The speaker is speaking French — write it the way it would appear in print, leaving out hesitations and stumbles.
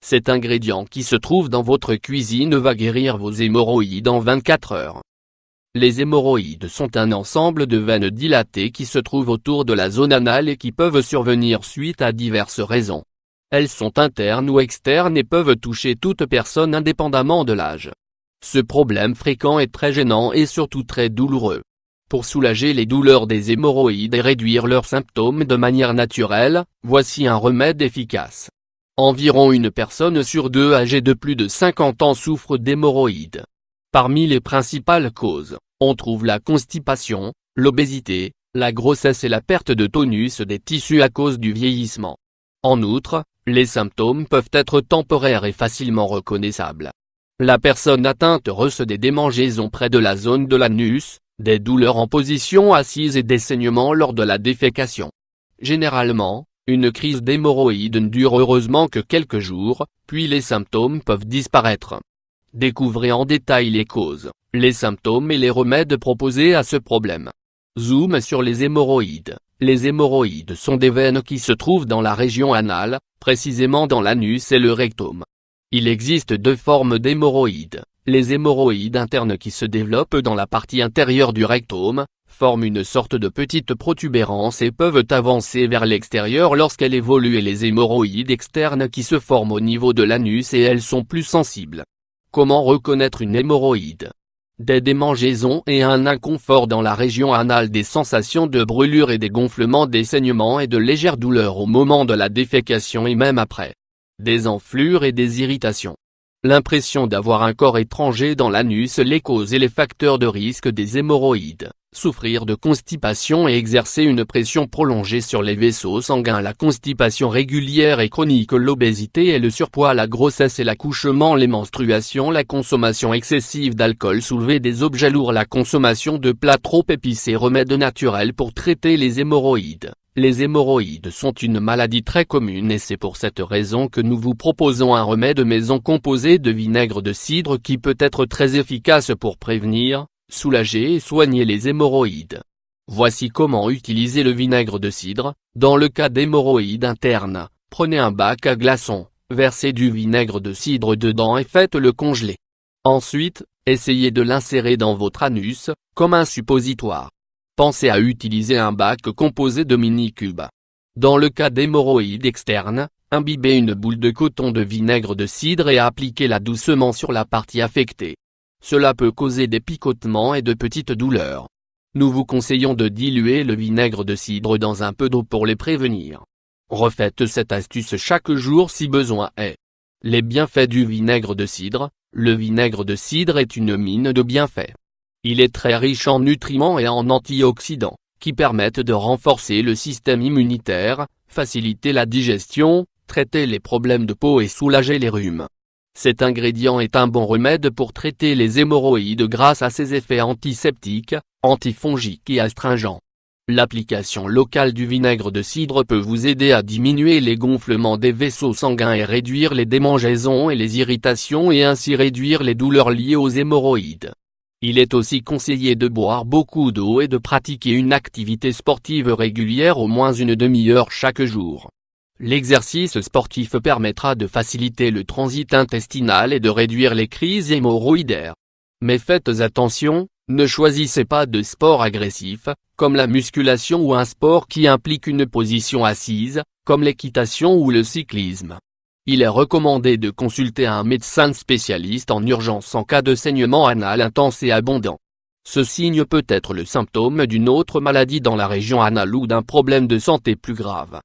Cet ingrédient qui se trouve dans votre cuisine va guérir vos hémorroïdes en 24 heures. Les hémorroïdes sont un ensemble de veines dilatées qui se trouvent autour de la zone anale et qui peuvent survenir suite à diverses raisons. Elles sont internes ou externes et peuvent toucher toute personne indépendamment de l'âge. Ce problème fréquent est très gênant et surtout très douloureux. Pour soulager les douleurs des hémorroïdes et réduire leurs symptômes de manière naturelle, voici un remède efficace. Environ une personne sur deux âgée de plus de 50 ans souffre d'hémorroïdes. Parmi les principales causes, on trouve la constipation, l'obésité, la grossesse et la perte de tonus des tissus à cause du vieillissement. En outre, les symptômes peuvent être temporaires et facilement reconnaissables. La personne atteinte ressent des démangeaisons près de la zone de l'anus, des douleurs en position assise et des saignements lors de la défécation. Généralement, une crise d'hémorroïdes ne dure heureusement que quelques jours, puis les symptômes peuvent disparaître. Découvrez en détail les causes, les symptômes et les remèdes proposés à ce problème. Zoom sur les hémorroïdes. Les hémorroïdes sont des veines qui se trouvent dans la région anale, précisément dans l'anus et le rectum. Il existe deux formes d'hémorroïdes. Les hémorroïdes internes qui se développent dans la partie intérieure du rectum, forment une sorte de petite protubérance et peuvent avancer vers l'extérieur lorsqu'elles évoluent, et les hémorroïdes externes qui se forment au niveau de l'anus et elles sont plus sensibles. Comment reconnaître une hémorroïde? Des démangeaisons et un inconfort dans la région anale, des sensations de brûlure et des gonflements, des saignements et de légères douleurs au moment de la défécation et même après. Des enflures et des irritations. L'impression d'avoir un corps étranger dans l'anus. Les causes et les facteurs de risque des hémorroïdes. Souffrir de constipation et exercer une pression prolongée sur les vaisseaux sanguins. La constipation régulière et chronique. L'obésité et le surpoids. La grossesse et l'accouchement. Les menstruations. La consommation excessive d'alcool. Soulever des objets lourds. La consommation de plats trop épicés. Remèdes naturels pour traiter les hémorroïdes. Les hémorroïdes sont une maladie très commune et c'est pour cette raison que nous vous proposons un remède maison composé de vinaigre de cidre qui peut être très efficace pour prévenir, soulager et soigner les hémorroïdes. Voici comment utiliser le vinaigre de cidre. Dans le cas d'hémorroïdes internes, prenez un bac à glaçons, versez du vinaigre de cidre dedans et faites-le congeler. Ensuite, essayez de l'insérer dans votre anus, comme un suppositoire. Pensez à utiliser un bac composé de mini-cubes. Dans le cas d'hémorroïdes externes, imbibez une boule de coton de vinaigre de cidre et appliquez-la doucement sur la partie affectée. Cela peut causer des picotements et de petites douleurs. Nous vous conseillons de diluer le vinaigre de cidre dans un peu d'eau pour les prévenir. Refaites cette astuce chaque jour si besoin est. Les bienfaits du vinaigre de cidre. Le vinaigre de cidre est une mine de bienfaits. Il est très riche en nutriments et en antioxydants, qui permettent de renforcer le système immunitaire, faciliter la digestion, traiter les problèmes de peau et soulager les rhumes. Cet ingrédient est un bon remède pour traiter les hémorroïdes grâce à ses effets antiseptiques, antifongiques et astringents. L'application locale du vinaigre de cidre peut vous aider à diminuer les gonflements des vaisseaux sanguins et réduire les démangeaisons et les irritations et ainsi réduire les douleurs liées aux hémorroïdes. Il est aussi conseillé de boire beaucoup d'eau et de pratiquer une activité sportive régulière au moins une demi-heure chaque jour. L'exercice sportif permettra de faciliter le transit intestinal et de réduire les crises hémorroïdaires. Mais faites attention, ne choisissez pas de sport agressif, comme la musculation ou un sport qui implique une position assise, comme l'équitation ou le cyclisme. Il est recommandé de consulter un médecin spécialiste en urgence en cas de saignement anal intense et abondant. Ce signe peut être le symptôme d'une autre maladie dans la région anale ou d'un problème de santé plus grave.